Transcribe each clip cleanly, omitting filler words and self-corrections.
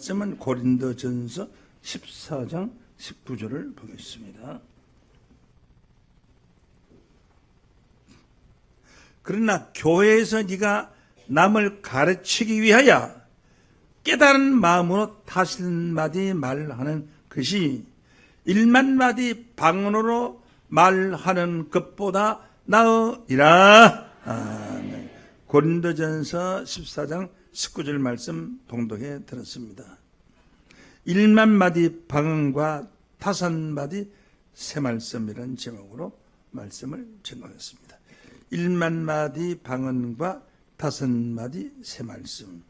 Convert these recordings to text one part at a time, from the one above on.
말씀은 고린도전서 14장 19절을 보겠습니다. 그러나 교회에서 네가 남을 가르치기 위하여 깨달은 마음으로 다섯마디 말하는 것이 1만마디 방언으로 말하는 것보다 나으리라. 아멘. 고린도전서 14장 19절 말씀 봉독해 들었습니다. 1만마디 방언과 5마디 새 말씀이라는 제목으로 말씀을 증거했습니다. 1만마디 방언과 5마디 새 말씀으로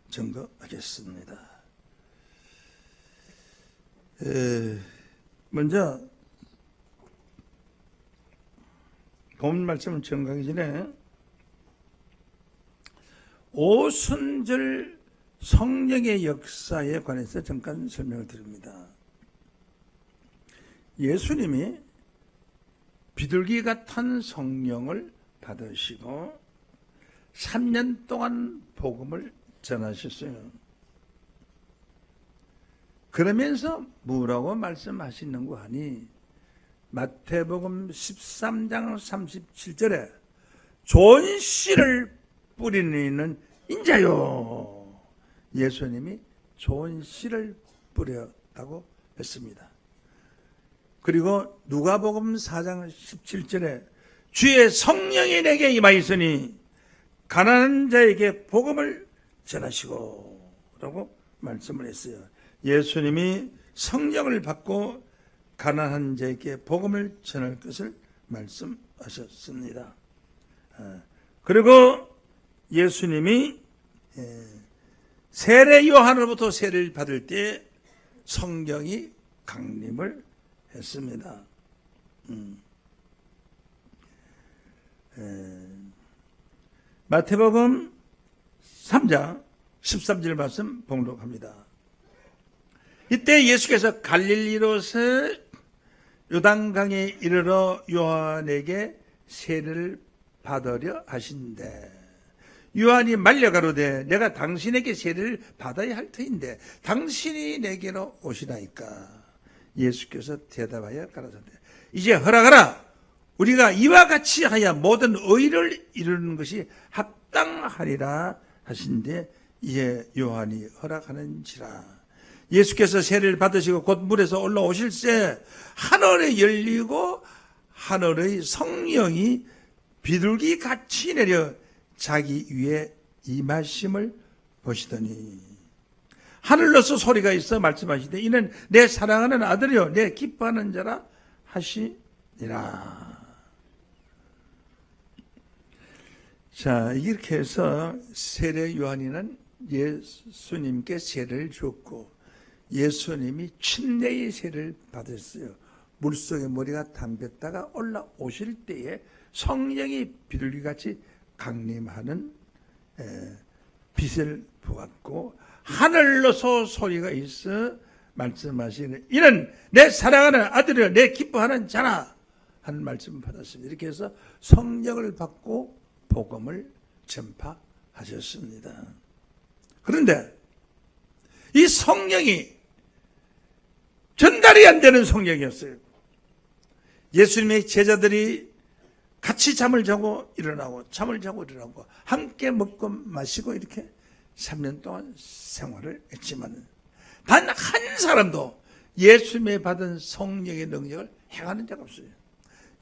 증거하겠습니다. 먼저 본 말씀을 증거하기 전에 오순절 성령의 역사에 관해서 잠깐 설명을 드립니다. 예수님이 비둘기가 탄 성령을 받으시고 3년 동안 복음을 전하셨어요. 그러면서 뭐라고 말씀하시는고 하니 마태복음 13장 37절에 좋은 씨를 뿌리는 인자요. 예수님이 좋은 씨를 뿌렸다고 했습니다. 그리고 누가복음 4장 17절에 주의 성령이 내게 임하였으니 가난한 자에게 복음을 전하시고 라고 말씀을 했어요. 예수님이 성령을 받고 가난한 자에게 복음을 전할 것을 말씀하셨습니다. 그리고 예수님이 세례 요한으로부터 세례를 받을 때 성령이 강림을 했습니다. 마태복음 3장 13절 말씀 봉독합니다. 이때 예수께서 갈릴리로서 요단강에 이르러 요한에게 세례를 받으려 하신대. 요한이 말려 가로되 내가 당신에게 세례를 받아야 할 터인데 당신이 내게로 오시나이까. 예수께서 대답하여 가라사대 이제 허락하라. 우리가 이와 같이 하여 모든 의를 이루는 것이 합당하리라 하신데 이에 요한이 허락하는지라. 예수께서 세례를 받으시고 곧 물에서 올라오실새 하늘이 열리고 하늘의 성령이 비둘기 같이 내려 자기 위에 임하심을 보시더니 하늘로서 소리가 있어 말씀하시되 이는 내 사랑하는 아들이요 내 기뻐하는 자라 하시니라. 자, 이렇게 해서 세례 요한이는 예수님께 세례를 줬고 예수님이 침례의 세례를 받았어요. 물속에 머리가 담겼다가 올라오실 때에 성령이 비둘기같이 강림하는 빛을 보았고 하늘로서 소리가 있어 말씀하시는 이는 내 사랑하는 아들이여 내 기뻐하는 자라 하는 말씀을 받았습니다. 이렇게 해서 성령을 받고 복음을 전파하셨습니다. 그런데 이 성령이 전달이 안 되는 성령이었어요. 예수님의 제자들이 같이 잠을 자고 일어나고 잠을 자고 일어나고 함께 먹고 마시고 이렇게 3년 동안 생활을 했지만 단 한 사람도 예수님의 받은 성령의 능력을 행하는 자가 없어요.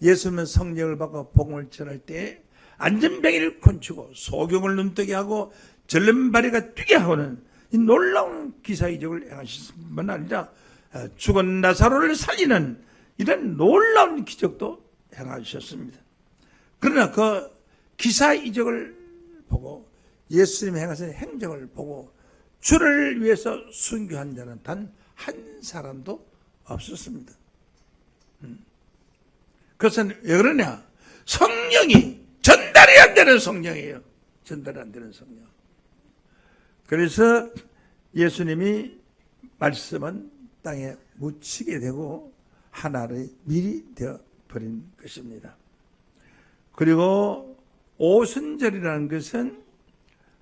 예수님은 성령을 받고 복음을 전할 때 안전뱅이를 곤치고 소경을 눈뜨게 하고 절름발이가 뛰게 하고는 이 놀라운 기사이적을 행하실 뿐만 아니라 죽은 나사로를 살리는 이런 놀라운 기적도 행하셨습니다. 그러나 그 기사이적을 보고 예수님이 행하신 행적을 보고 주를 위해서 순교한 자는 단 한 사람도 없었습니다. 그것은 왜 그러냐? 성령이 전달이 안 되는 성령이에요. 전달이 안 되는 성령. 그래서 예수님이 말씀은 땅에 묻히게 되고 하나의 밀이 되어버린 것입니다. 그리고 오순절이라는 것은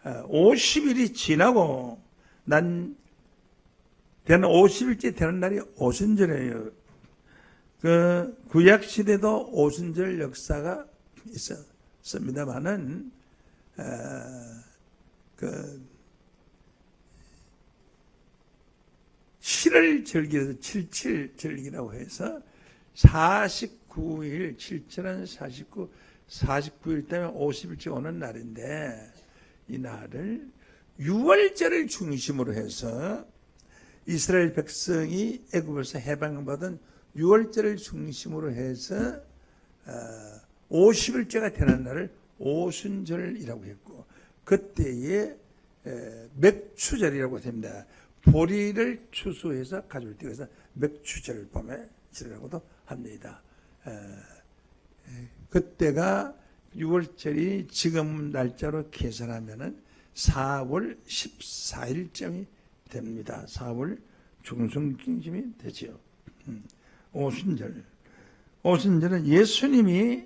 50일이 지나고 난 되는 50일째 되는 날이 오순절이에요. 그 구약 시대도 오순절 역사가 있었습니다만은 그 7월 절기에서 77절기라고 해서 49일, 7절은 49일 때문에 50일째 오는 날인데 이 날을 유월절을 중심으로 해서 이스라엘 백성이 애굽에서 해방받은 유월절을 중심으로 해서 50일째가 되는 날을 오순절이라고 했고 그때에 맥추절이라고 됩니다. 보리를 추수해서 가져올 때 그래서 맥추절 봄에 지라고도 합니다. 그때가 6월절이 지금 날짜로 계산하면은 4월 14일쯤이 됩니다. 4월 중순쯤이 되지요. 오순절. 오순절은 예수님이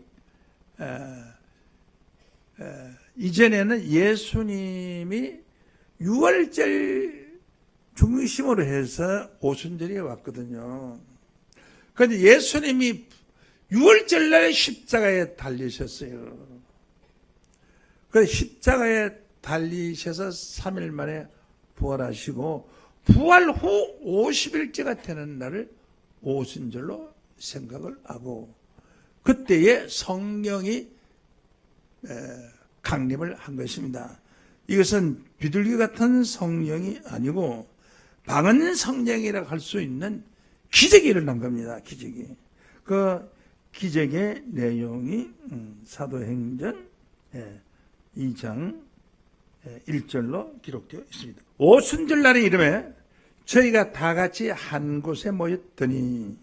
이전에는 예수님이 6월절 중심으로 해서 오순절이 왔거든요. 그런데 예수님이 6월절 날에 십자가에 달리셨어요. 그래서 십자가에 달리셔서 3일 만에 부활하시고 부활 후 50일째가 되는 날을 오순절로 생각을 하고 그때에 성령이 강림을 한 것입니다. 이것은 비둘기 같은 성령이 아니고 방언 성령이라고 할 수 있는 기적이 일어난 겁니다. 기적이. 그 기적의 내용이 사도행전 2장 1절로 기록되어 있습니다. 오순절 날의 이름에 저희가 다 같이 한 곳에 모였더니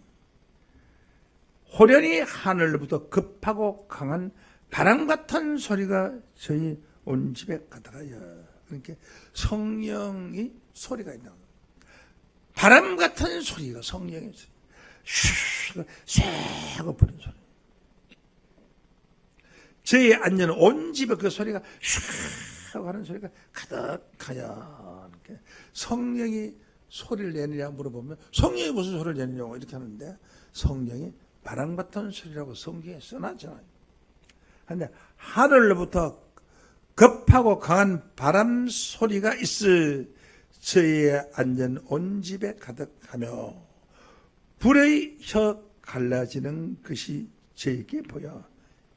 호련히 하늘로부터 급하고 강한 바람 같은 소리가 저희 온 집에 가다가요. 그러니까 성령이 소리가 있다. 바람 같은 소리가 성령의 소리. 슉 하고 부는 소리. 저희 앉는 온 집에 그 소리가 슉 하고 하는 소리가 가득하여. 성령이 소리를 내느냐 물어보면 성령이 무슨 소리를 내느냐고 이렇게 하는데 성령이 바람 같은 소리라고 성경에 써놨잖아요. 근데 하늘로부터 급하고 강한 바람 소리가 있을 저희의 앉은 온 집에 가득하며 불의 혀 갈라지는 것이 저에게 보여.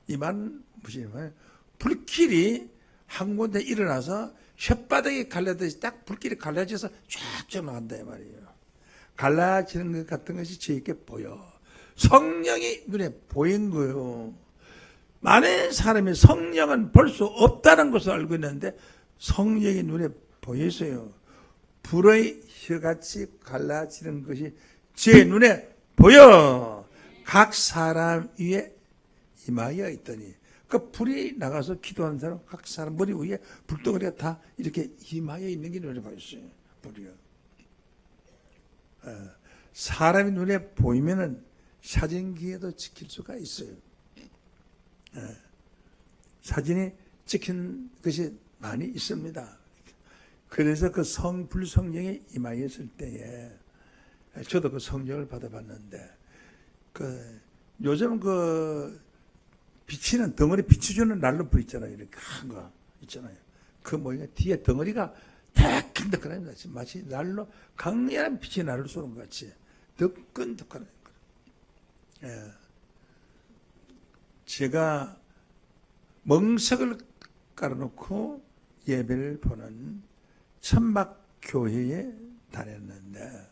이 말은 무슨 말이에요? 불길이 한 군데 일어나서 혓바닥이 갈라듯이 딱 불길이 갈라져서 쫙쫙 나간다 이 말이에요. 갈라지는 것 같은 것이 저에게 보여. 성령이 눈에 보인 거예요. 많은 사람이 성령은 볼 수 없다는 것을 알고 있는데 성령이 눈에 보였어요. 불의 혀같이 갈라지는 것이 제 눈에 보여. 각 사람 위에 임하여 있더니 그 불이 나가서 기도하는 사람 각 사람 머리 위에 불덩어리가 다 이렇게 임하여 있는 게 눈에 보였어요. 불이요. 사람이 눈에 보이면은 사진기에도 찍힐 수가 있어요. 사진이 찍힌 것이 많이 있습니다. 그래서 그 불성령이 임하였을 때에 저도 그 성령을 받아봤는데 요즘 비치는 덩어리 비춰주는 난로 불 있잖아요. 이렇게 큰 거 있잖아요. 그 뭐냐 뒤에 덩어리가 뜨끈뜨끈합니다. 마치 난로 강렬한 빛이 나를 쏘는 것 같이 뜨끈뜨끈한 거예요. 제가 멍석을 깔아놓고 예배를 보는 천막교회에 다녔는데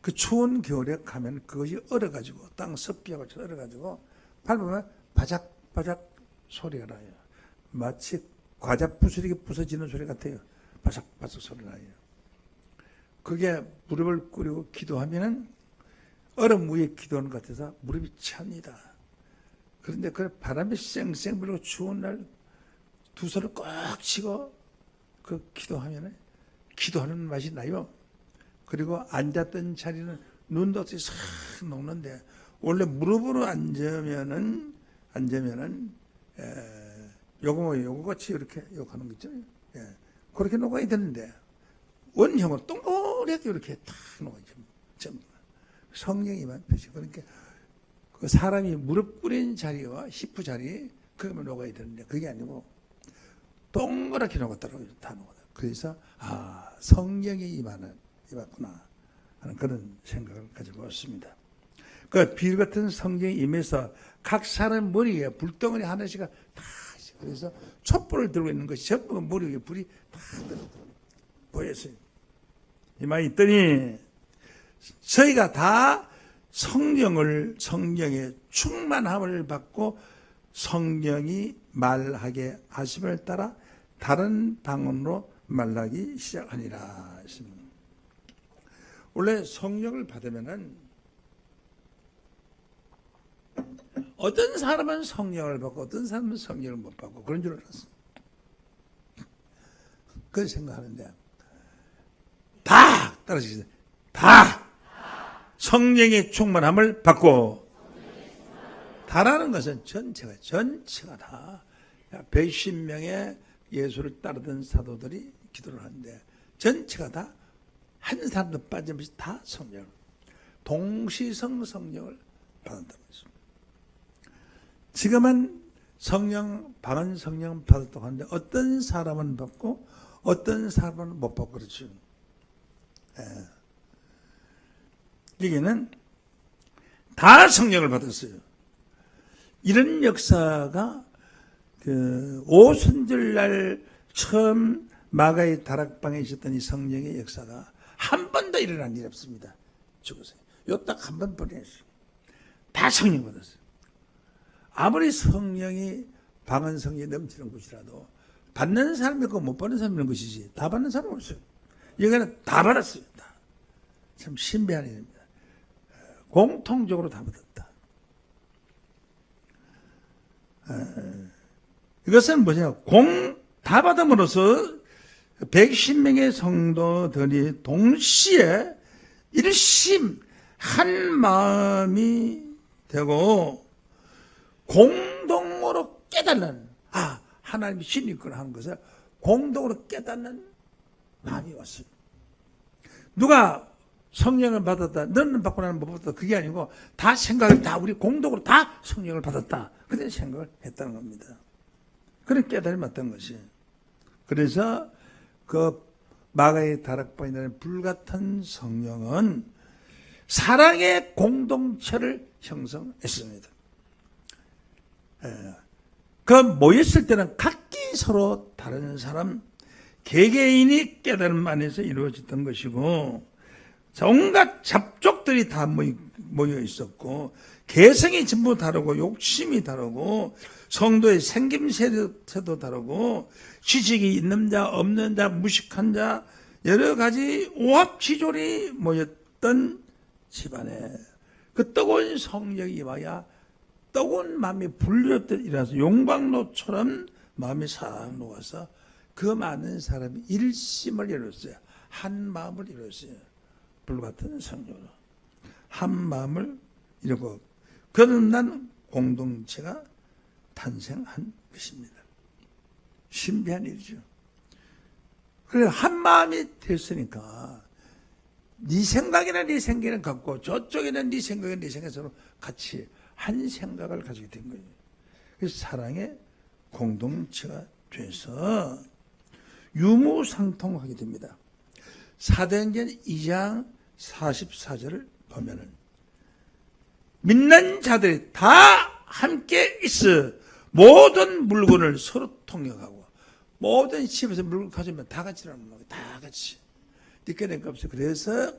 그 추운 겨울에 가면 그것이 얼어가지고 땅 습기하고 얼어가지고 밟으면 바작바작 소리가 나요. 마치 과자 부스러기 부서지는 소리 같아요. 바삭바삭 소리 나요. 그게 무릎을 꿇고 기도하면은 얼음 위에 기도하는 것 같아서 무릎이 찹니다. 그런데 그 바람이 쌩쌩 불고 추운 날 두 손을 꼭 치고 그 기도하면은 기도하는 맛이 나요. 그리고 앉았던 자리는 눈도 없이 싹 녹는데 원래 무릎으로 앉으면은 요거 같이 이렇게 욕하는 거 있잖아요. 예. 그렇게 녹아야 되는데 원형은 동그랗게 이렇게 탁 녹아져. 전부 성령이만 표시. 그러니까 그 사람이 무릎 꿇인 자리와 히프 자리 그거만 녹아야 되는데 그게 아니고 동그랗게 녹았더라고요. 다 녹았다. 그래서 성령이 임했구나 하는 그런 생각을 가져보았습니다. 그 비를 같은 성령이 임해서 각 사람 머리에 불덩어리 하나씩 다 그래서 촛불을 들고 있는 것이 전부 머리 위에 불이 다 보였어요. 이만 있더니 저희가 다 성령의 충만함을 받고 성령이 말하게 하심을 따라 다른 방언으로 말하기 시작하니라 했습니다. 원래 성령을 받으면은 어떤 사람은 성령을 받고 어떤 사람은 성령을 못 받고 그런 줄 알았어. 그런 생각하는데 다 따라주세요. 다 성령의 충만함을 받고 다라는 것은 전체가 다 110명의 예수를 따르던 사도들이 기도를 하는데 전체가 다 한 사람도 빠짐없이 다 성령을 동시성 성령을 받았다는 것입니다. 지금은 방언 성령 받았다고 하는데 어떤 사람은 받고 어떤 사람은 못 받고 그렇죠. 여기는 다 성령을 받았어요. 이런 역사가 그 오순절날 처음 마가의 다락방에 있었던 이 성령의 역사가 한 번도 일어난 일이 없습니다. 죽으세요. 요 딱 한 번뿐이었어요. 다 성령 받았어요. 아무리 성령이 방언 성령이 넘치는 곳이라도 받는 사람이 있고 못 받는 사람이 있는 것이지 다 받는 사람은 없어요. 여기는 다 받았어요. 다. 참 신비한 일입니다. 공통적으로 다 받았다. 이것은 뭐냐? 다 받음으로써 110명의 성도들이 동시에 일심 한 마음이 되고 공동으로 깨닫는 하나님이 신이 있구나 하는 것을 공동으로 깨닫는 마음이 왔어요. 누가 성령을 받았다, 너는 받고 나는 못 받았다, 그게 아니고 다 생각을 우리 공동으로 다 성령을 받았다. 그런 생각을 했다는 겁니다. 그런 깨달음이 왔던 것이. 그래서 그 마가의 다락방에 있는 불같은 성령은 사랑의 공동체를 형성했습니다. 그 모였을 때는 각기 서로 다른 사람, 개개인이 깨달음 안에서 이루어졌던 것이고 온갖 잡족들이 다 모여 있었고 개성이 전부 다르고 욕심이 다르고 성도의 생김새도 다르고 지식이 있는 자 없는 자 무식한 자 여러 가지 오합지졸이 모였던 집안에 그 뜨거운 성령이 임하여 뜨거운 마음이 불렸듯 일어나서 용광로처럼 마음이 싹 녹아서 그 많은 사람이 일심을 이뤘어요. 한 마음을 이뤘어요. 불같은 성령으로 한 마음을 이루고 거듭난 공동체가 탄생한 것입니다. 신비한 일이죠. 그래서 한 마음이 됐으니까 네 생각이나 네 생각은 같고 저쪽에는 네 생각이나 네 생각이 서로 같이 한 생각을 가지게 된 거예요. 그래서 사랑의 공동체가 돼서 유무상통하게 됩니다. 사도행전 2장 44절을 보면은 믿는 자들이 다 함께 있어 모든 물건을 서로 통역하고 모든 집에서 물건 가져오면 다 같이 나누는 거예요. 다 같이. 느껴낸 거 없어요. 그래서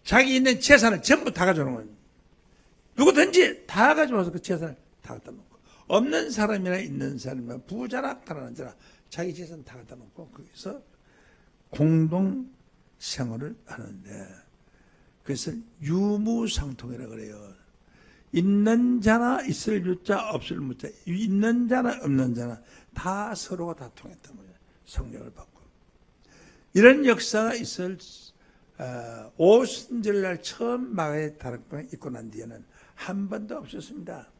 자기 있는 재산을 전부 다 가져오는 거예요. 누구든지 다 가져와서 그 재산을 다 갖다 놓고 없는 사람이나 있는 사람이나 부자나 가난한 자나 자기 재산 다 갖다 놓고 거기서 공동 생활을 하는데 그것을 유무상통이라고 그래요. 있는 자나 있을 유자 없을 무자 있는 자나 없는 자나 다 서로가 다 통했단 말이에요. 성령을 받고 이런 역사가 있을 오순절날 처음 마가의 다락방에 있고 난 뒤에는 한 번도 없었습니다.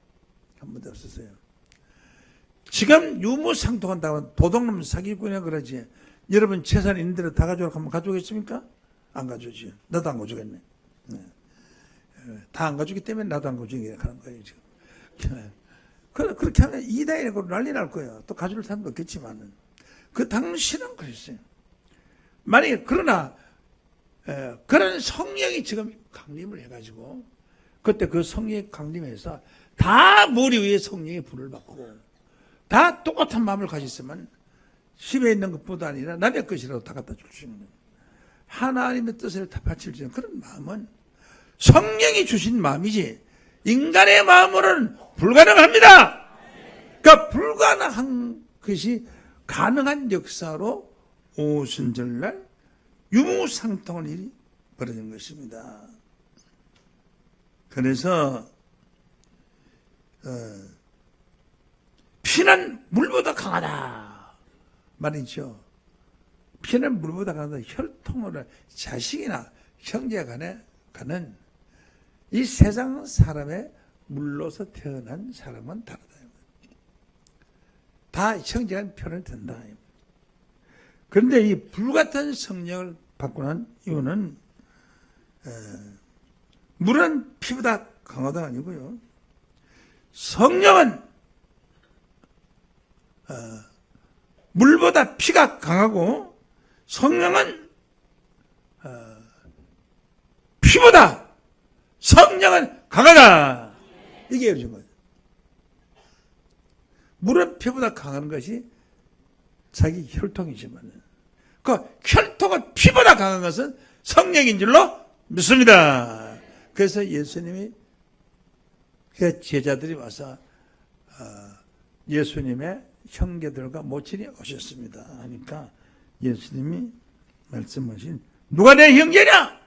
한 번도 없었어요. 지금 유무상통한다고 도둑놈 사기꾼이야 그러지. 여러분 재산 있는 대로 다 가져오라고 하면 가져오겠습니까? 안 가져오지. 나도 안 가져오겠네. 다 안 가져오기 때문에 나도 안 가져오게 하는 거예요 지금. 그렇게 하면 이다이라고 난리 날 거예요. 또 가져올 사람도 없겠지만은. 그 당시는 그랬어요. 만약에 그러나 그런 성령이 지금 강림을 해가지고 그때 그 성령이 강림해서 다 머리 위에 성령의 불을 받고 다 똑같은 마음을 가졌으면 집에 있는 것보다 아니라 남의 것이라도 다 갖다 줄 수 있는 하나님의 뜻을 다 바칠 수 있는 그런 마음은 성령이 주신 마음이지 인간의 마음으로는 불가능합니다. 그러니까 불가능한 것이 가능한 역사로 오순절날 유무상통한 일이 벌어진 것입니다. 그래서 피는 물보다 강하다 말이죠. 피는 물보다 강하다. 혈통으로 자식이나 형제 간에 가는 이 세상 사람의 물로서 태어난 사람은 다르다. 다 형제간 편을 든다. 그런데 이 불같은 성령을 받고 난 이유는 물은 피보다 강하다가 아니고요. 성령은 물보다 피가 강하고 성령은 피보다 성령은 강하다. 이게 이루어진 거죠. 물은 피보다 강한 것이 자기 혈통이지만 그 혈통은 피보다 강한 것은 성령인 줄로 믿습니다. 그래서 예수님이 그 제자들이 와서 예수님의 형제들과 모친이 오셨습니다. 하니까 예수님이 말씀하신 누가 내 형제냐?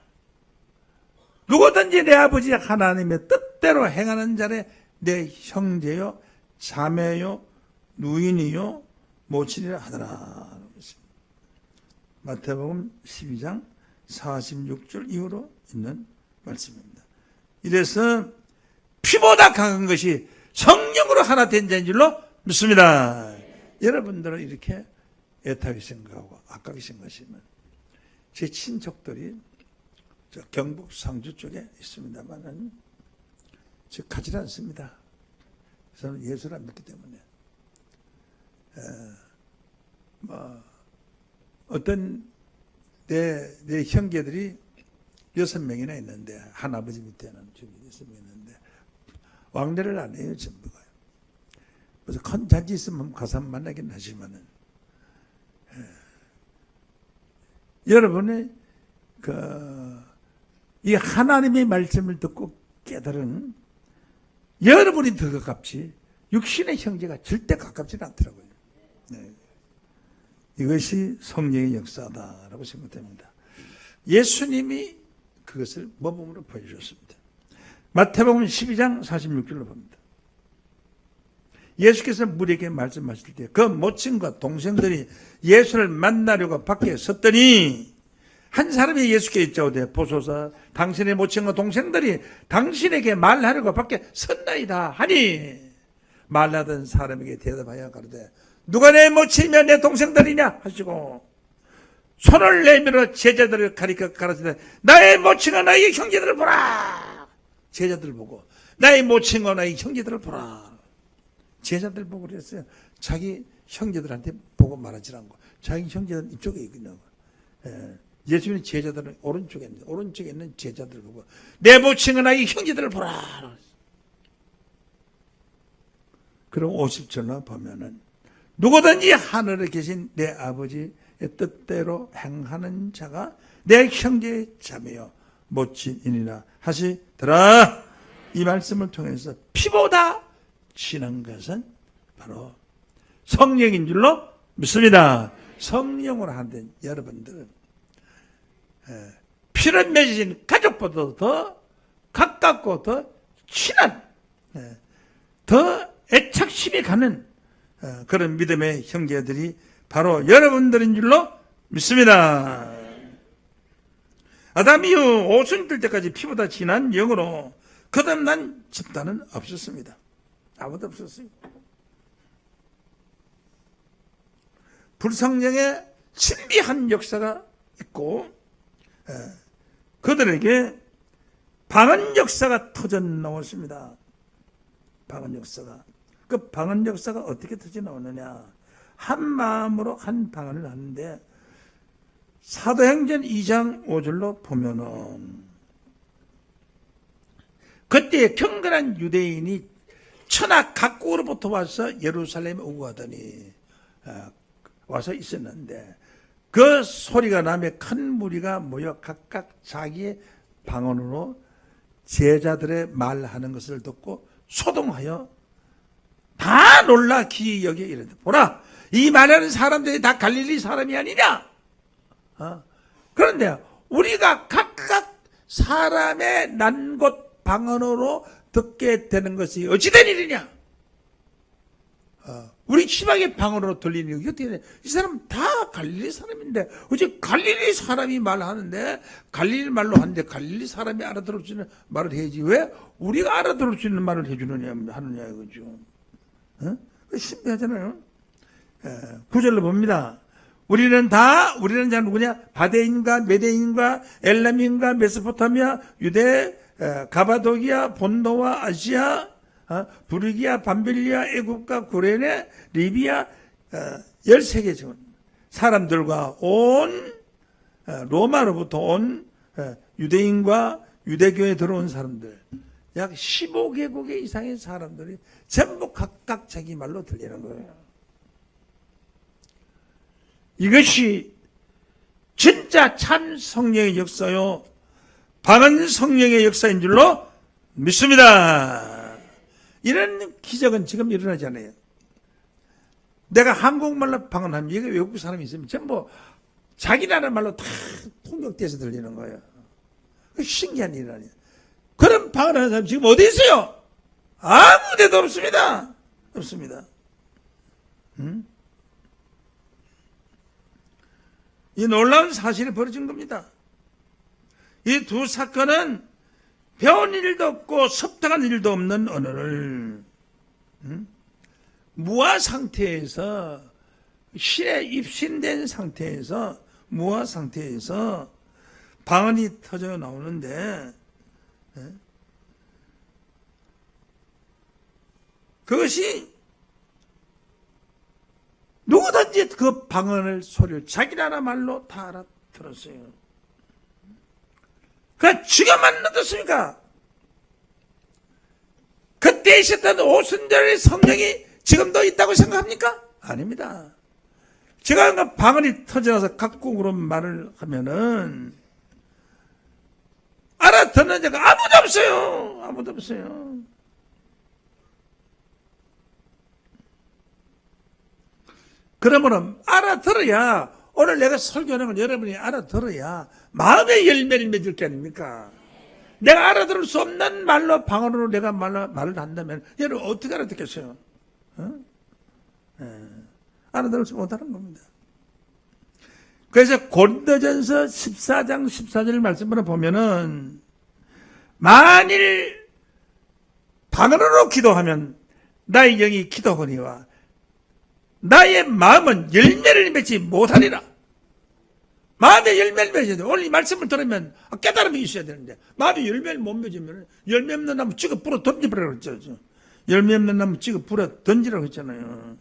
누구든지 내 아버지 하나님의 뜻대로 행하는 자는 내 형제요 자매요 누인이요 모친이라 하더라. 마태복음 12장 46절 이후로 있는 말씀입니다. 이래서 피보다 강한 것이 성령으로 하나 된 자인 줄로 믿습니다. 여러분들은 이렇게 애타게 생각하고 악하게 생각하시면 제 친척들이 저 경북 상주 쪽에 있습니다만은 저 가지 않습니다. 저는 예수를 안 믿기 때문에 어떤 내 형제들이 6명이나 있는데 할아버지 밑에는 저기 6명 있는데 왕래를 안 해요 전부가. 그래서 큰 잔치 있으면 가서 만나긴 하지만은 여러분의 이 하나님의 말씀을 듣고 깨달은 여러분이 더 가깝지 육신의 형제가 절대 가깝지는 않더라고요. 네. 이것이 성령의 역사다라고 생각됩니다. 예수님이 그것을 모범으로 보여주셨습니다. 마태복음 12장 46절로 봅니다. 예수께서 무리에게 말씀하실 때 그 모친과 동생들이 예수를 만나려고 밖에 섰더니 한 사람이 예수께 여짜오되 보소서 당신의 모친과 동생들이 당신에게 말하려고 밖에 섰나이다 하니 말하던 사람에게 대답하여 가로되 누가 내 모친이며 내 동생들이냐 하시고 손을 내밀어 제자들을 가리켜 가르치되 나의 모친과 나의 형제들을 보라. 제자들을 보고 나의 모친과 나의 형제들을 보라. 제자들 보고 그랬어요. 자기 형제들한테 보고 말하지 않고 자기 형제들은 이쪽에 있거든요. 예수님은 제자들은 오른쪽에 있는 제자들을 보고 내 모친과 나의 형제들을 보라. 그럼 50절로 보면은 누구든지 하늘에 계신 내 아버지의 뜻대로 행하는 자가 내 형제의 자매요 모친이니라 하시더라. 이 말씀을 통해서 피보다 친한 것은 바로 성령인 줄로 믿습니다. 성령으로 한된 여러분들은 피를 맺으신 가족보다 더 가깝고 더 친한 더 애착심이 가는 그런 믿음의 형제들이 바로 여러분들인 줄로 믿습니다. 아담 이후 오순절 때까지 피보다 진한 영으로 거듭난 집단은 없었습니다. 아무도 없었어요. 불성령의 신비한 역사가 있고 그들에게 방언 역사가 터져 나왔습니다. 방언 역사가. 그 방언 역사가 어떻게 터져 나오느냐. 한 마음으로 한 방언을 하는데 사도행전 2장 5절로 보면은 그때 경건한 유대인이 천하 각국으로부터 와서 예루살렘에 오고 하더니 와서 있었는데 그 소리가 나며 큰 무리가 모여 각각 자기의 방언으로 제자들의 말하는 것을 듣고 소동하여 다 놀라 기이 여겨 이르되 보라 이 말하는 사람들이 다 갈릴리 사람이 아니냐. 그런데 우리가 각각 사람의 난 곳 방언으로 듣게 되는 것이 어찌된 일이냐. 우리 시방의 방언으로 들리는 게 어떻게 되냐. 이 사람 다 갈릴리 사람인데 어째 갈릴리 사람이 말하는데 갈릴리 말로 하는데 갈릴리 사람이 알아들을 수 있는 말을 해야지 왜 우리가 알아들을 수 있는 말을 해주느냐 하느냐 이거죠. 신비하잖아요. 9절로 봅니다. 우리는 자 누구냐? 바데인과 메데인과 엘람인과 메소포타미아, 유대, 가바도기아, 본도와 아시아, 부르기아, 밤빌리아, 애굽과 구레네, 리비아 13개 중 사람들과 온 로마로부터 온 유대인과 유대교에 들어온 사람들 약 15개국의 이상의 사람들이 전부 각각 자기 말로 들리는 거예요. 이것이 진짜 참 성령의 역사요. 방언 성령의 역사인 줄로 믿습니다. 이런 기적은 지금 일어나지 않아요. 내가 한국말로 방언하면 이게 외국 사람이 있으면 전부 자기 나라 말로 다 통역돼서 들리는 거예요. 신기한 일 아니에요. 그런 방언하는 사람이 지금 어디 있어요? 아무 데도 없습니다. 없습니다. 이 놀라운 사실이 벌어진 겁니다. 이 두 사건은 배운 일도 없고 섭득한 일도 없는 언어를 무아 상태에서 신에 입신된 상태에서 무아 상태에서 방언이 터져 나오는데 그것이 누구든지 그 방언을 소리를 자기 나라 말로 다 알아들었어요. 그 쥐가 만들었습니까? 그때 있었던 오순절의 성령이 지금도 있다고 생각합니까? 아닙니다. 제가 그 방언이 터져나서 각국으로 말을 하면은 알아듣는 자가 아무도 없어요. 아무도 없어요. 그러므로 알아들어야 오늘 내가 설교하는 걸 여러분이 알아들어야 마음의 열매를 맺을 게 아닙니까? 내가 알아들을 수 없는 말로 방언으로 내가 말을 한다면 여러분 어떻게 알아듣겠어요? 알아들을 수 못하는 겁니다. 그래서 고린도전서 14장 14절 말씀을 보면은 만일 방언으로 기도하면 나의 영이 기도하니와 나의 마음은 열매를 맺지 못하리라. 마음의 열매를 맺어야 돼. 오늘 이 말씀을 들으면 깨달음이 있어야 되는데 마음의 열매를 못 맺으면 열매 없는 나무 찍어 불어 던지라고 그랬죠. 열매 없는 나무 찍어 불어 던지라고 했잖아요.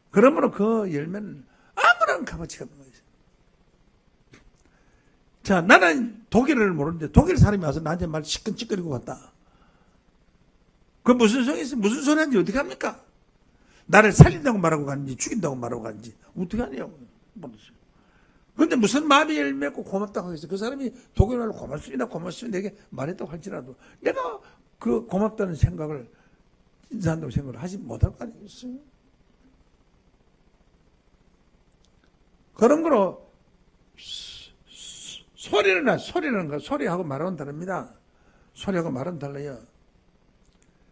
그러므로 그 열매는 아무런 값어치가 없는 거예요. 자, 나는 독일어를 모르는데 독일 사람이 와서 나한테 말 시끈찌끄리고 갔다. 그 무슨 소리 있어? 무슨 소리 하는지 어떻게 합니까? 나를 살린다고 말하고 가는지 죽인다고 말하고 가는지 어떻게 하냐고 모르겠어요. 그런데 무슨 마음이 열매고 고맙다고 하겠어요. 그 사람이 독일어로 고맙습니다 내게 말했다고 할지라도 내가 그 고맙다는 생각을 인사한다고 생각을 하지 못할 거 아니겠어요? 그런 거로 소리하고 말하고는 다릅니다. 소리하고 말은 달라요.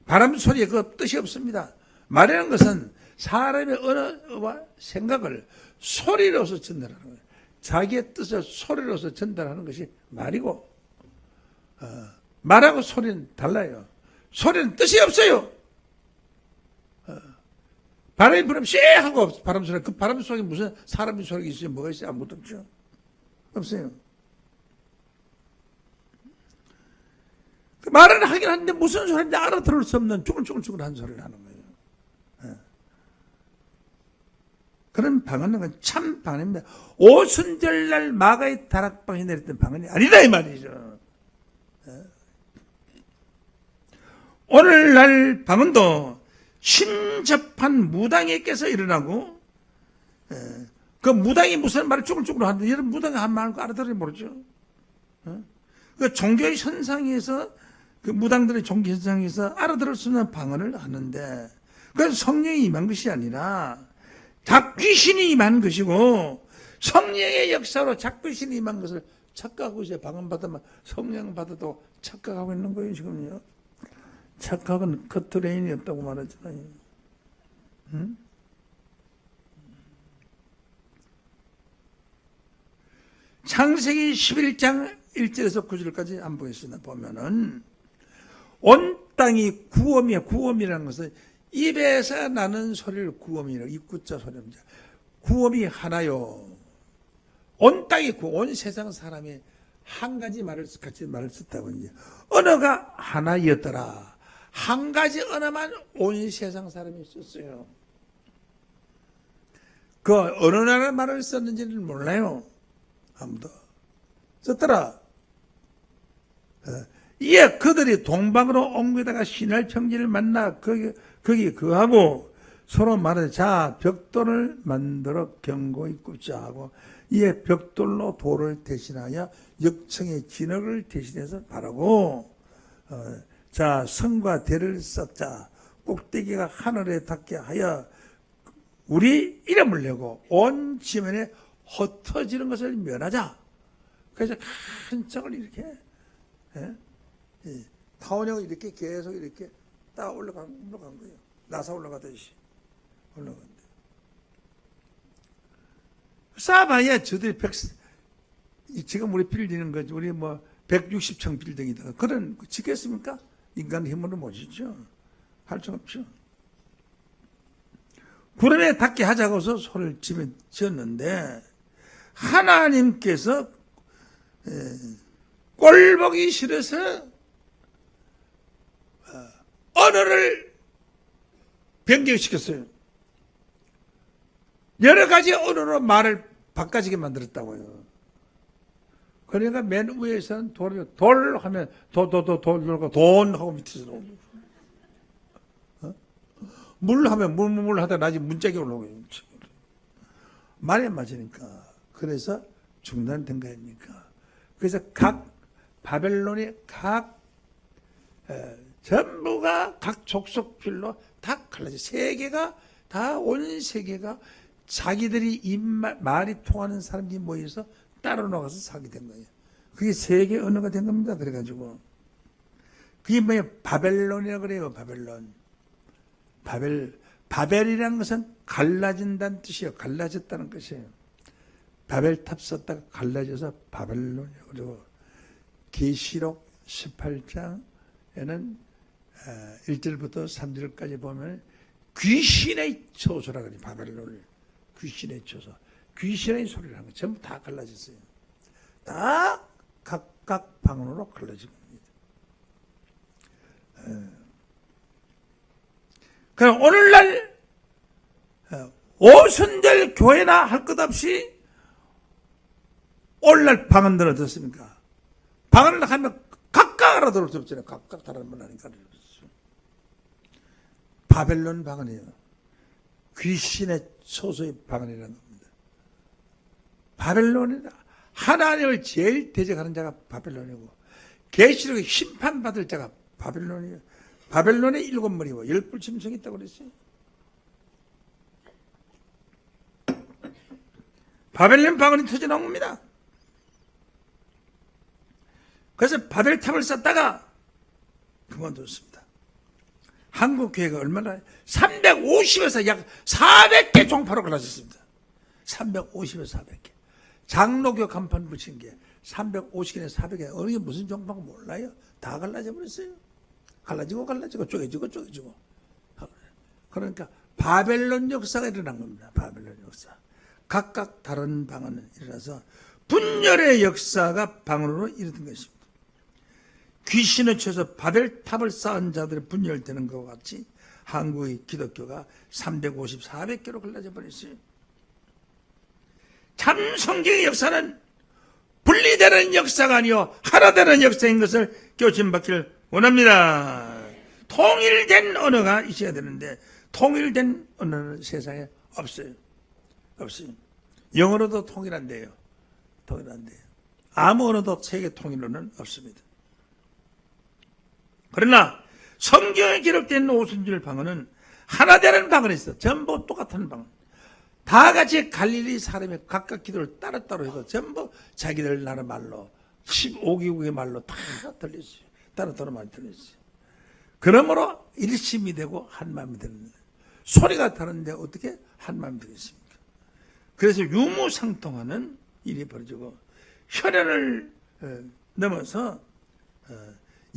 바람 소리에 그 뜻이 없습니다. 말이라는 것은 사람의 언어와 생각을 소리로서 전달하는 거예요. 자기의 뜻을 소리로서 전달하는 것이 말이고 말하고 소리는 달라요. 소리는 뜻이 없어요. 바람이 불으면 쎄 하고 바람 소리. 그 바람 속에 무슨 사람의 소리가 있어요? 뭐가 있어요? 아무것도 없죠. 없어요. 말은 하긴 하는데 무슨 소리인지 알아들을 수 없는 쭈글쭈글쭈글한 소리를 하는 거예요. 예. 그런 방언은 참 방언입니다. 오순절날 마가의 다락방에 내렸던 방언이 아니다 이 말이죠. 예. 오늘날 방언도 심접한 무당에 깨서 일어나고, 예. 그 무당이 무슨 말을 쭈글쭈글 하는데 이런 무당이 한 말을 알아들어야 모르죠. 예. 그 종교의 현상에서 그 무당들의 종교 현상에서 알아들을 수 있는 방언을 하는데, 그건 성령이 임한 것이 아니라 잡귀신이 임한 것이고, 성령의 역사로 잡귀신이 임한 것을 착각하고 있어요. 방언 받으면 성령 받아도 착각하고 있는 거예요 지금요. 착각은 커트레인이 없다고 말하잖아요. 응? 창세기 11장 1절에서 9절까지 한번 보겠습니다. 보면은 온 땅이 구엄이야. 구엄이라는 것은 입에서 나는 소리를 구엄이라고, 입구자 소리입니다. 구엄이 하나요. 온 땅이 온 세상 사람이 한 가지 말을 같이 말을 썼다고 이제 언어가 하나였더라. 한 가지 언어만 온 세상 사람이 썼어요. 그 어느 나라 말을 썼는지는 몰라요. 아무도 썼더라. 이에 그들이 동방으로 옮기다가 신할 평지를 만나 거기 그하고 서로 말하되 자 벽돌을 만들어 견고히 굽자 하고, 이에 벽돌로 돌을 대신하여 역청의 진흙을 대신해서 바라고, 자 성과 대를 쌓자. 꼭대기가 하늘에 닿게 하여 우리 이름을 내고 온 지면에 흩어지는 것을 면하자. 그래서 큰 창을 이렇게, 타원형을 이렇게 계속 이렇게 딱 올라간 거예요. 나사 올라가듯이 올라간대. 쌓아봐야 저들이 지금 우리 빌리는 거지. 우리 뭐 160층 빌딩이다. 그런 거 짓겠습니까? 인간 힘으로 못 짓죠. 할 수 없죠. 구름에 닿게 하자고서 소를 지었는데, 하나님께서 꼴보기 싫어서 언어를 변경시켰어요. 여러 가지 언어로 말을 바꿔지게 만들었다고요. 그러니까 맨 위에서는 돌 하면 돌 돈 하고 밑에서 물 하면 물 하다 나중에 문짝이 올라오고요. 말이 안 맞으니까. 그래서 중단된 거 아닙니까? 그래서 각 바벨론의 전부가 각 족속별로 다 갈라져. 세계가 다 온 세계가 자기들이 말이 통하는 사람들이 모여서 따로 나가서 살게 된 거예요. 그게 세계 언어가 된 겁니다. 그래가지고 그게 뭐예요? 바벨론이라고 그래요. 바벨이라는 것은 갈라진다는 뜻이에요. 갈라졌다는 것이에요. 바벨탑 썼다가 갈라져서 바벨론이라고 그러고, 계시록 18장에는 1절부터 3절까지 보면 귀신의 처소라고 그래요. 바벨론을 귀신의 처소, 귀신의 소리를 하는 거 전부 다 갈라졌어요. 다 각각 방언으로 갈라진 겁니다. 그럼 오늘날 오순절 교회나 할 것 없이 오늘날 방언들 어떻습니까? 방언을 하면 각각 알아들을 수 없잖아요. 각각 다른 말 하니까. 바벨론 방언이에요. 귀신의 소수의 방언이라는 겁니다. 바벨론이다. 하나님을 제일 대적하는 자가 바벨론이고, 계시록에 심판받을 자가 바벨론이에요. 바벨론의 7머리고 10불침성이 있다고 그랬어요. 바벨론 방언이 터져나온 겁니다. 그래서 바벨탑을 쌓다가 그만뒀습니다. 한국 교회가 얼마나 350에서 약 400개 종파로 갈라졌습니다. 350에서 400개. 장로교 간판 붙인 게 350개나 400개. 어느 게 무슨 종파가 몰라요. 다 갈라져 버렸어요. 갈라지고 쪼개지고. 그러니까 바벨론 역사가 일어난 겁니다. 바벨론 역사. 각각 다른 방언이 일어나서 분열의 역사가 방언으로 이루어진 것입니다. 귀신을 쳐서 바벨탑을 쌓은 자들이 분열되는 것과 같이 한국의 기독교가 350, 400개로 갈라져 버렸어요. 참 성경의 역사는 분리되는 역사가 아니요 하나 되는 역사인 것을 교침받기를 원합니다. 통일된 언어가 있어야 되는데 통일된 언어는 세상에 없어요. 없어요. 영어로도 통일한대요. 통일한대요. 아무 언어도 세계 통일로는 없습니다. 그러나 성경에 기록된 오순절 방언은 하나 되는 방언이 있어. 전부 똑같은 방언. 다 같이 갈릴리 사람이 각각 기도를 따로따로 해서 전부 자기들 나라 말로 15개국의 말로 다 들렸어요. 따로따로 많이 들렸어요. 그러므로 일심이 되고 한마음이 되는 거예요. 소리가 다른데 어떻게 한마음이 되겠습니까? 그래서 유무상통하는 일이 벌어지고 혈연을 넘어서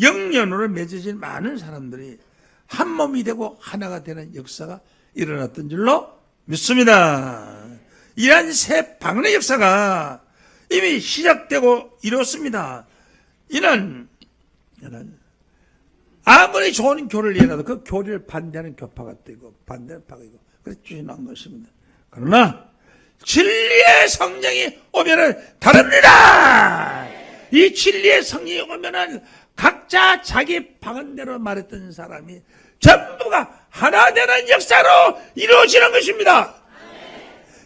영연으로 맺어진 많은 사람들이 한 몸이 되고 하나가 되는 역사가 일어났던 줄로 믿습니다. 이러한 새 방언의 역사가 이미 시작되고 이뤘습니다. 이는 아무리 좋은 교리를 이해해도 그 교리를 반대하는 교파가 되고 반대하는 파가 있고 그래서 주인한 것입니다. 그러나 진리의 성령이 오면은 다릅니다. 이 진리의 성령이 오면은 각자 자기 방언대로 말했던 사람이 전부가 하나 되는 역사로 이루어지는 것입니다.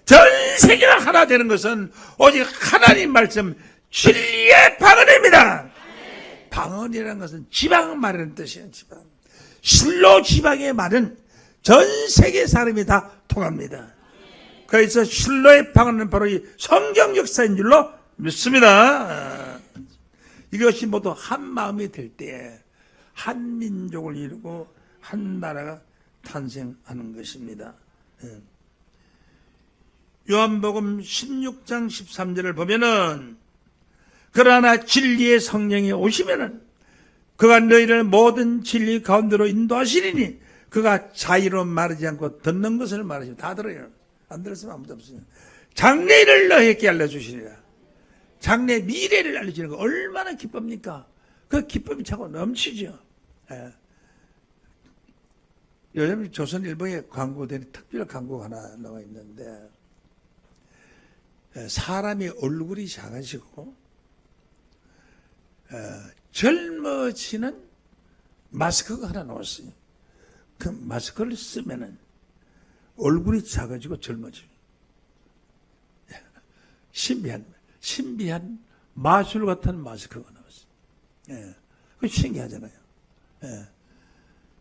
전 세계가 하나 되는 것은 오직 하나님 말씀 진리의 방언입니다. 방언이라는 것은 지방 말이라는 뜻이에요. 지방. 실로 지방의 말은 전 세계 사람이 다 통합니다. 그래서 실로의 방언은 바로 이 성경 역사인 줄로 믿습니다. 이것이 모두 한 마음이 될 때에 한 민족을 이루고 한 나라가 탄생하는 것입니다. 요한복음 16장 13절을 보면은 그러나 진리의 성령이 오시면은 그가 너희를 모든 진리 가운데로 인도하시리니 그가 자의로 말하지 않고 듣는 것을 말하시고 다 들어요. 안 들었으면 아무도 없어요. 장래일을 너희에게 알려주시리라. 장래 미래를 알려주는 거 얼마나 기쁩니까? 그 기쁨이 차고 넘치죠. 예. 요즘 조선일보에 광고된 특별 광고가 하나 나와 있는데 사람이 얼굴이 작아지고 젊어지는 마스크가 하나 나왔어요. 그 마스크를 쓰면은 얼굴이 작아지고 젊어져요. 신비한 마술 같은 마스크가 나왔어요. 예. 그 신기하잖아요. 예.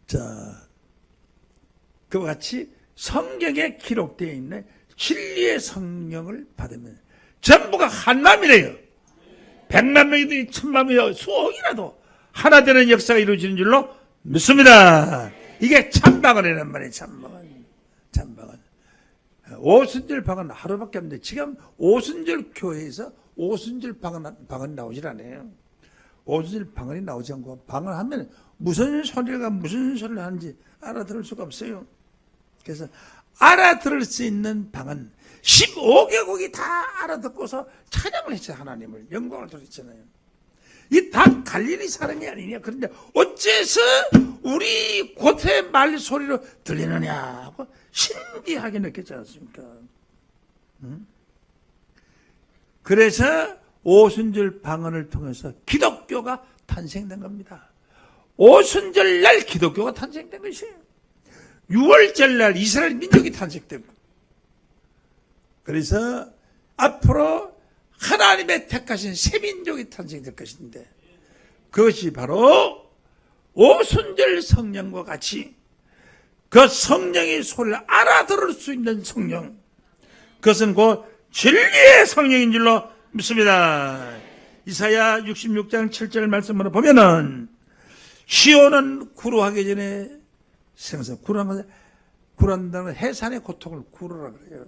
자, 그와 같이 성경에 기록되어 있는 진리의 성령을 받으면 전부가 한 마음이래요. 100만 명이든 1000만 명이 수억이라도 하나 되는 역사가 이루어지는 줄로 믿습니다. 이게 참방언이란 말이에요. 참방언. 오순절 방언 하루밖에 없는데 지금 오순절 교회에서 오순절 방언 나오질 않아요. 오순절 방언이 나오지 않고 방언하면 무슨 소리가 무슨 소리를 하는지 알아들을 수가 없어요. 그래서 알아들을 수 있는 방언 15개국이 다 알아듣고서 찬양을 했어요. 하나님을 영광을 돌렸잖아요. 이 다 갈릴리 사람이 아니냐. 그런데 어째서 우리 고태의 말소리로 들리느냐 하고 신기하게 느꼈지 않습니까? 그래서 오순절 방언을 통해서 기독교가 탄생된 겁니다. 오순절 날 기독교가 탄생된 것이에요. 6월절 날 이스라엘 민족이 탄생됐고, 그래서 앞으로 하나님의 택하신 새 민족이 탄생될 것인데, 그것이 바로 오순절 성령과 같이 그 성령의 소리를 알아들을 수 있는 성령, 그것은 곧 진리의 성령인 줄로 믿습니다. 이사야 66장 7절 말씀으로 보면은 시온은 구루하기 전에 생선, 구루한다는 해산의 고통을 구루라 그래요.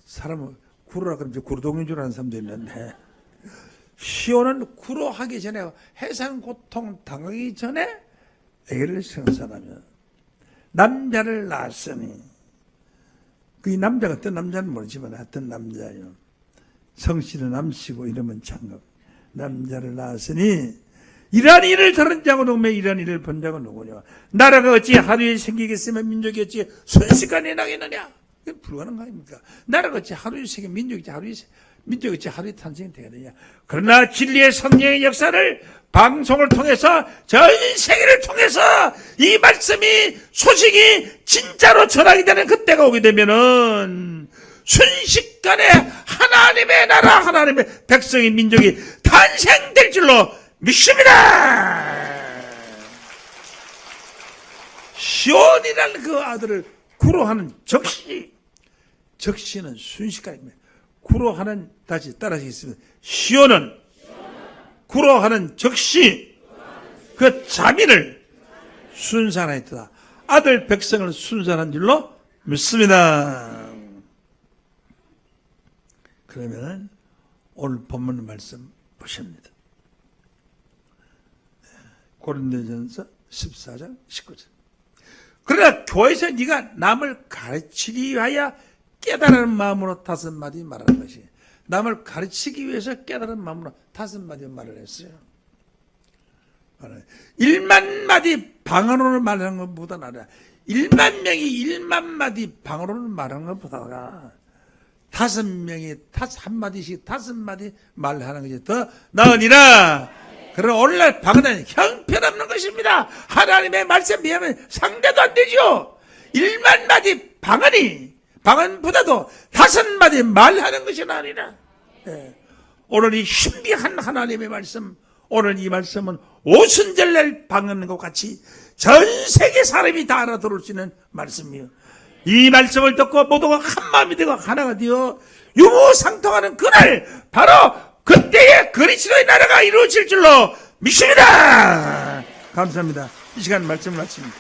사람은 구루라 그러면 구루동인 줄 아는 사람도 있는데, 시온은 구루하기 전에 해산 고통 당하기 전에 애를 생산하면 남자를 낳았으니, 그 남자가 어떤 남자는 모르지만 어떤 남자예요. 성씨는 남씨고 이름은 창급. 남자를 낳았으니 이러한 일을 들은 자고 누구며 이러한 일을 본 자가 누구냐. 나라가 어찌 하루에 생기겠으면 민족이 어찌 순식간에 나겠느냐. 이게 불가능한 거 아닙니까? 나라가 어찌 하루에 생기, 민족이 어찌 하루에 탄생이 되겠느냐. 그러나 진리의 성령의 역사를 방송을 통해서 전 세계를 통해서 이 말씀이 소식이 진짜로 전하게 되는 그때가 오게 되면은 순식간에 하나님의 나라, 하나님의 백성의 민족이 탄생될 줄로 믿습니다. 시온이라는 그 아들을 구로하는 적시는 순식간입니다. 구로하는, 다시 따라하시겠습니다. 시온은 구로하는 적시, 그 자비를 순산하였다. 아들 백성을 순산한 줄로 믿습니다. 그러면 오늘 본문 말씀 보십니다. 고린도전서 14장 19절. 그러나 교회에서 네가 남을 가르치기 위하여 깨달은 마음으로 다섯 마디 말하는 것이, 남을 가르치기 위해서 깨달은 마음으로 다섯 마디 말을 했어요. 1만 마디 방언으로 말하는 것보다 나아요. 1만 명이 1만 마디 방언으로 말하는 것보다가 5명이 한마디씩 5마디 말하는 것이 더 나으니라. 그러나 오늘날 방언은 형편없는 것입니다. 하나님의 말씀에 비하면 상대도 안 되죠. 1만 마디 방언보다도 5마디 말하는 것이 나으니라. 오늘 이 신비한 하나님의 말씀, 오늘 이 말씀은 오순절날 방언과 같이 전 세계 사람이 다 알아들을 수 있는 말씀이에요. 이 말씀을 듣고 모두가 한 마음이 되고 하나가 되어 유무상통하는 그날, 바로 그때의 그리스도의 나라가 이루어질 줄로 믿습니다. 감사합니다. 이 시간 말씀을 마칩니다.